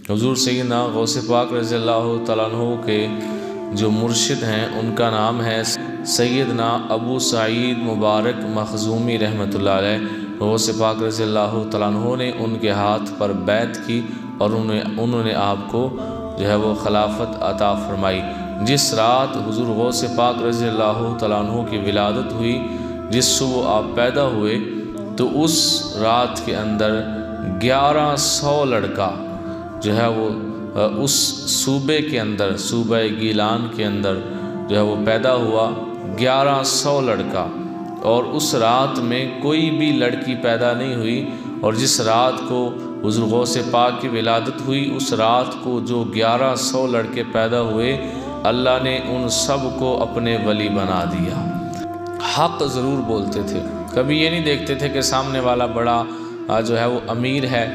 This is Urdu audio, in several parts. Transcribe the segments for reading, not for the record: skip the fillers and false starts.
حضور سیدنا غوث پاک رضی اللہ تعالیٰ عنہ کے جو مرشد ہیں ان کا نام ہے سیدنا ابو سعید مبارک مخزومی رحمۃ اللہ علیہ۔ غوث پاک رضی اللہ تعالیٰ عنہ نے ان کے ہاتھ پر بیعت کی اور انہوں نے آپ کو جو ہے وہ خلافت عطا فرمائی۔ جس رات حضور غوث پاک رضی اللہ تعالیٰ عنہ کی ولادت ہوئی، جس صبح آپ پیدا ہوئے، تو اس رات کے اندر 1100 لڑکا جو ہے وہ اس صوبے کے اندر، صوبہ گیلان کے اندر جو ہے وہ پیدا ہوا، 1100 لڑکا۔ اور اس رات میں کوئی بھی لڑکی پیدا نہیں ہوئی، اور جس رات کو حضور غوث پاک کی ولادت ہوئی، اس رات کو جو 1100 لڑکے پیدا ہوئے، اللہ نے ان سب کو اپنے ولی بنا دیا۔ حق ضرور بولتے تھے، کبھی یہ نہیں دیکھتے تھے کہ سامنے والا بڑا جو ہے وہ امیر ہے۔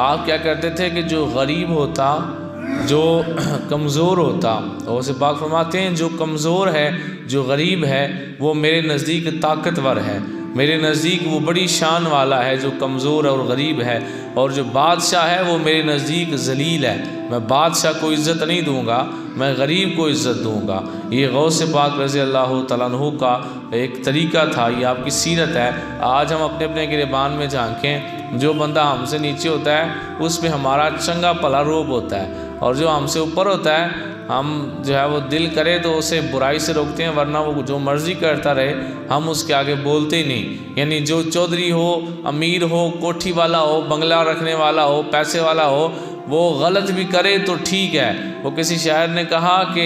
آپ کیا کرتے تھے کہ جو غریب ہوتا، جو کمزور ہوتا، غوث پاک فرماتے ہیں جو کمزور ہے، جو غریب ہے، وہ میرے نزدیک طاقتور ہے، میرے نزدیک وہ بڑی شان والا ہے جو کمزور اور غریب ہے، اور جو بادشاہ ہے وہ میرے نزدیک ذلیل ہے، میں بادشاہ کو عزت نہیں دوں گا، میں غریب کو عزت دوں گا۔ یہ غوث پاک رضی اللہ تعالیٰ عنہ کا ایک طریقہ تھا، یہ آپ کی سیرت ہے۔ آج ہم اپنے اپنے گریبان میں جھانکیں، جو بندہ ہم سے نیچے ہوتا ہے اس پہ ہمارا چنگا پلا روب ہوتا ہے، اور جو ہم سے اوپر ہوتا ہے ہم جو ہے وہ دل کرے تو اسے برائی سے روکتے ہیں، ورنہ وہ جو مرضی کرتا رہے ہم اس کے آگے بولتے ہی نہیں۔ یعنی جو چودھری ہو، امیر ہو، کوٹھی والا ہو، بنگلہ رکھنے والا ہو، پیسے والا ہو، وہ غلط بھی کرے تو ٹھیک ہے۔ وہ کسی شاعر نے کہا کہ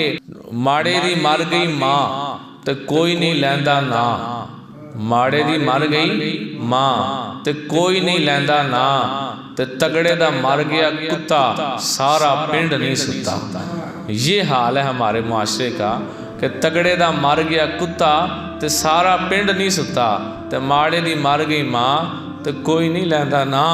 ماڑے دی مر گئی ماں تے کوئی نہیں لیندا نا، ماڑے دی مر گئی ماں تے کوئی نہیں لیندا نا، تے تگڑے دا مر گیا کتا سارا پنڈ نہیں ستا۔ یہ حال ہے ہمارے معاشرے کا کہ تگڑے دا مر گیا کتا تے سارا پنڈ نہیں ستا، تے ماڑے دی مر گئی ماں تو کوئی نہیں لیندا نا۔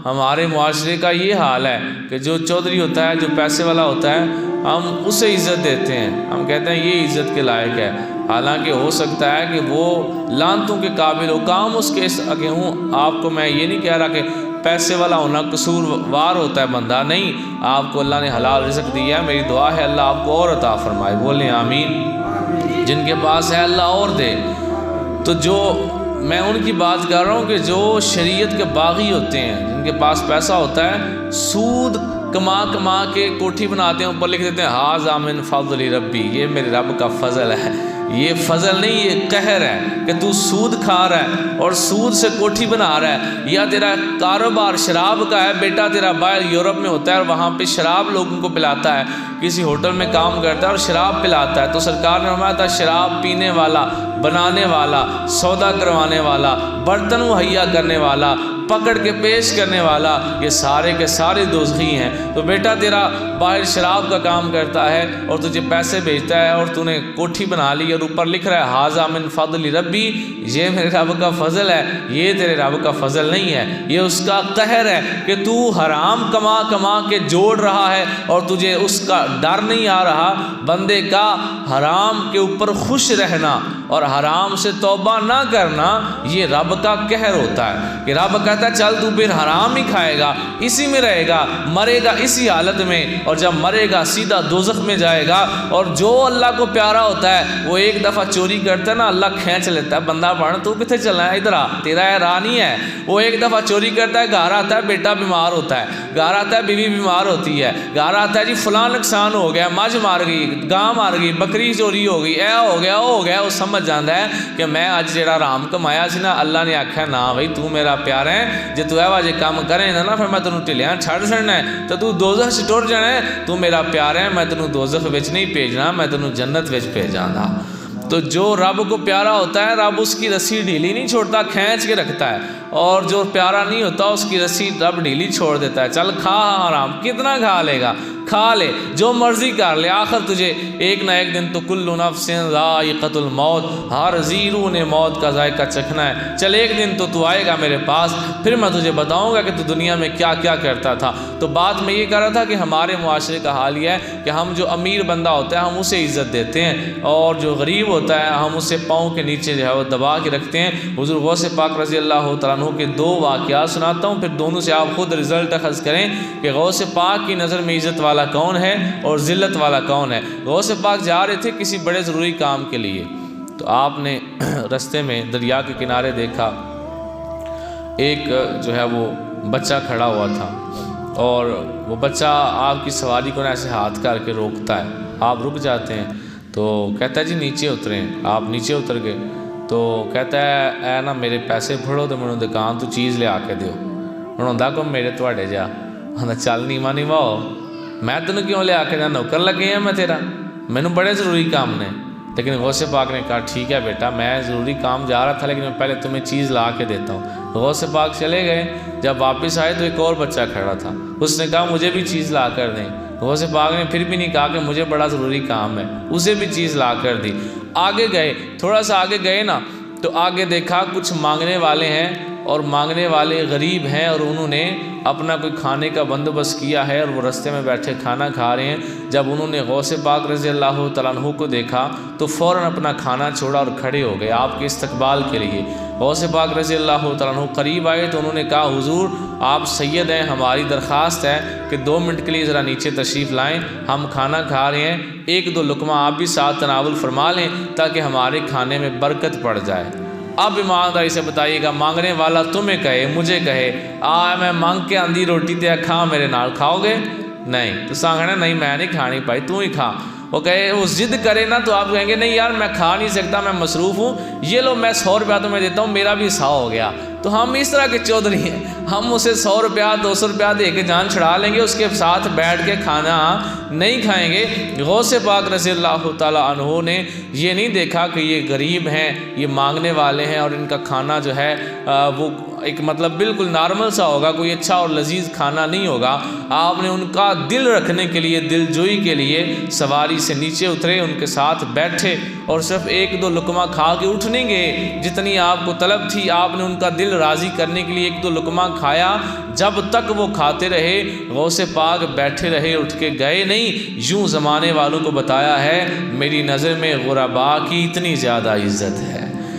ہمارے معاشرے کا یہ حال ہے کہ جو چودھری ہوتا ہے، جو پیسے والا ہوتا ہے، ہم اسے عزت دیتے ہیں، ہم کہتے ہیں یہ عزت کے لائق ہے، حالانکہ ہو سکتا ہے کہ وہ لعنتوں کے قابل ہو، کام اس کے آگے ہوں۔ آپ کو میں یہ نہیں کہہ رہا کہ پیسے والا ہونا قصوروار ہوتا ہے بندہ، نہیں، آپ کو اللہ نے حلال رزق دیا ہے، میری دعا ہے اللہ آپ کو اور عطا فرمائے، بولیں آمین۔ جن کے پاس ہے اللہ اور دے۔ تو جو میں ان کی بات کر رہا ہوں کہ جو شریعت کے باغی ہوتے ہیں، جن کے پاس پیسہ ہوتا ہے، سود کما کما کے کوٹھی بناتے ہیں، اوپر لکھ دیتے ہیں ھذا من فضل ربی، یہ میرے رب کا فضل ہے۔ یہ فضل نہیں، یہ قہر ہے کہ تو سود کھا رہا ہے اور سود سے کوٹھی بنا رہا ہے، یا تیرا کاروبار شراب کا ہے، بیٹا تیرا باہر یورپ میں ہوتا ہے اور وہاں پہ شراب لوگوں کو پلاتا ہے، کسی ہوٹل میں کام کرتا ہے اور شراب پلاتا ہے، تو سرکار نے فرمایا تھا شراب پینے والا، بنانے والا، سودا کروانے والا، برتن مہیا کرنے والا، پکڑ کے پیش کرنے والا، یہ سارے کے سارے دوزخی ہیں۔ تو بیٹا تیرا باہر شراب کا کام کرتا ہے اور تجھے پیسے بھیجتا ہے اور تو نے کوٹھی بنا لی اور اوپر لکھ رہا ہے ھذا من فضل ربی، یہ میرے رب کا فضل ہے، یہ تیرے رب کا فضل نہیں ہے، یہ اس کا قہر ہے کہ تو حرام کما کما کے جوڑ رہا ہے اور تجھے اس کا ڈر نہیں آ رہا۔ بندے کا حرام کے اوپر خوش رہنا اور حرام سے توبہ نہ کرنا، یہ رب کا قہر ہوتا ہے کہ رب کہتا ہے چل تو پھر حرام ہی کھائے گا، اسی میں رہے گا، مرے گا اسی حالت میں، اور جب مرے گا سیدھا دوزخ میں جائے گا۔ اور جو اللہ کو پیارا ہوتا ہے وہ ایک دفعہ چوری کرتا ہے نا، اللہ کھینچ لیتا ہے، بندہ بڑھ تو کتنے چلنا ہے، ادھر آ، تیرا راہ نہیں ہے۔ وہ ایک دفعہ چوری کرتا ہے، گھر آتا ہے بیٹا بیمار ہوتا ہے، گھر آتا ہے بیوی بیمار ہوتی ہے، گھر آتا ہے جی فلاں نقصان ہو گیا، مجھ مار گئی، گاں مار گئی، بکری چوری ہو گئی، اے ہو گیا وہ ہو گیا، وہ سمجھ جاتا ہے کہ میں اج جڑا آرام کمایا سی نا، اللہ نے آکھیا نا بھائی تو میرا پیارا ہے، جے تو اے واجے کام کرے نا پھر میں تینوں ٹھلیاں چھڑ چھڑنا ہے، تو دوزخ سے ٹر جانا ہے، تو میرا پیارا ہے، میں تینوں دوزخ وچ نہیں بھیجنا، میں تینوں جنت وچ بھیجاں گا۔ تو جو رب کو پیارا ہوتا ہے، رب اس کی رسی ڈھیلی نہیں چھوڑتا، کھینچ کے رکھتا ہے، اور جو پیارا نہیں ہوتا اس کی رسی رب ڈھیلی چھوڑ دیتا ہے، چل کھا حرام، کتنا کھا لے گا، کھا لے، جو مرضی کر لے، آخر تجھے ایک نہ ایک دن تو کل نفس ذائقۃ الموت، ہر ذی روح نے موت کا ذائقہ چکھنا ہے، چل ایک دن تو آئے گا میرے پاس، پھر میں تجھے بتاؤں گا کہ تو دنیا میں کیا کیا کرتا تھا۔ تو بات میں یہ کر رہا تھا کہ ہمارے معاشرے کا حال یہ ہے کہ ہم جو امیر بندہ ہوتا ہے ہم اسے عزت دیتے ہیں، اور جو غریب ہوتا ہے ہم اسے پاؤں کے نیچے جو ہے وہ دبا کے رکھتے ہیں۔ حضور غوث پاک رضی اللہ تعالیٰ عنہ کے دو واقعات سناتا ہوں، پھر دونوں سے آپ خود رزلٹ اخذ کریں کہ غوث پاک کی نظر میں عزت والا کون ہے اور ذلت والا کون ہے۔ غوث پاک جا رہے تھے کسی بڑے ضروری کام کے لیے، تو آپ نے رستے میں دریا کے کنارے دیکھا ایک جو ہے وہ بچہ کھڑا ہوا تھا، اور وہ بچہ آپ کی سواری کو ایسے ہاتھ کر کے روکتا ہے، آپ رک جاتے ہیں، تو کہتا ہے جی نیچے اتریں، آپ نیچے اتر گئے، تو کہتا ہے اے نا میرے پیسے پھڑو تو میں دکان تو چیز لے آ کے دیو، ہوں کو میرے تواڈے جا چل نیواں نیواں ہو، میں تینوں کیوں لے آ کے جا، نوکر لگے ہیں میں تیرا، مینوں بڑے ضروری کام نے۔ لیکن غوث پاک نے کہا ٹھیک ہے بیٹا، میں ضروری کام جا رہا تھا لیکن میں پہلے تمہیں چیز لا کے دیتا ہوں۔ غوث پاک چلے گئے، جب واپس آئے تو ایک اور بچہ کھڑا تھا، اس نے کہا مجھے بھی چیز لا کر دیں۔ غوث پاک نے پھر بھی نہیں کہا کہ مجھے بڑا ضروری کام ہے، اسے بھی چیز لا کر دی۔ آگے گئے، تھوڑا سا آگے گئے نا، تو آگے دیکھا کچھ مانگنے والے ہیں، اور مانگنے والے غریب ہیں، اور انہوں نے اپنا کوئی کھانے کا بندوبست کیا ہے اور وہ رستے میں بیٹھے کھانا کھا رہے ہیں۔ جب انہوں نے غوث پاک رضی اللہ تعالیٰ عنہ کو دیکھا تو فوراً اپنا کھانا چھوڑا اور کھڑے ہو گئے آپ کے استقبال کے لیے۔ غوث پاک رضی اللہ تعالیٰ عنہ قریب آئے تو انہوں نے کہا حضور آپ سید ہیں، ہماری درخواست ہے کہ 2 منٹ کے لیے ذرا نیچے تشریف لائیں، ہم کھانا کھا رہے ہیں، 1-2 لقمہ آپ بھی ساتھ تناول فرما لیں تاکہ ہمارے کھانے میں برکت پڑ جائے۔ اب ایمانداری سے بتائیے گا، مانگنے والا تمہیں کہے، مجھے کہے میں مانگ کے آندھی روٹی تے کھا میرے نال، کھاؤ گے؟ نہیں، تو سانگنا نہیں میں نہیں کھانی پائی، تو ہی کھا۔ وہ کہے وہ ضد کرے نا تو آپ کہیں گے نہیں یار میں کھا نہیں سکتا، میں مصروف ہوں، یہ لو میں 100 روپیہ تمہیں دیتا ہوں، میرا بھی 100 ہو گیا۔ تو ہم اس طرح کے چودھری ہیں، ہم اسے 100 روپیہ 200 روپیہ دے کے جان چھڑا لیں گے، اس کے ساتھ بیٹھ کے کھانا نہیں کھائیں گے۔ غوث پاک رضی اللہ تعالیٰ عنہ نے یہ نہیں دیکھا کہ یہ غریب ہیں، یہ مانگنے والے ہیں، اور ان کا کھانا جو ہے وہ ایک مطلب بالکل نارمل سا ہوگا، کوئی اچھا اور لذیذ کھانا نہیں ہوگا۔ آپ نے ان کا دل رکھنے کے لیے، دل جوئی کے لیے سواری سے نیچے اترے، ان کے ساتھ بیٹھے، اور صرف 1-2 لقمہ کھا کے اٹھ نہیں گئے، جتنی آپ کو طلب تھی آپ نے ان کا دل راضی کرنے کے لیے 1-2 لقمہ کھایا، جب تک وہ کھاتے رہے غوث پاک بیٹھے رہے، اٹھ کے گئے نہیں۔ یوں زمانے والوں کو بتایا ہے میری نظر میں غرباء کی اتنی زیادہ عزت ہے۔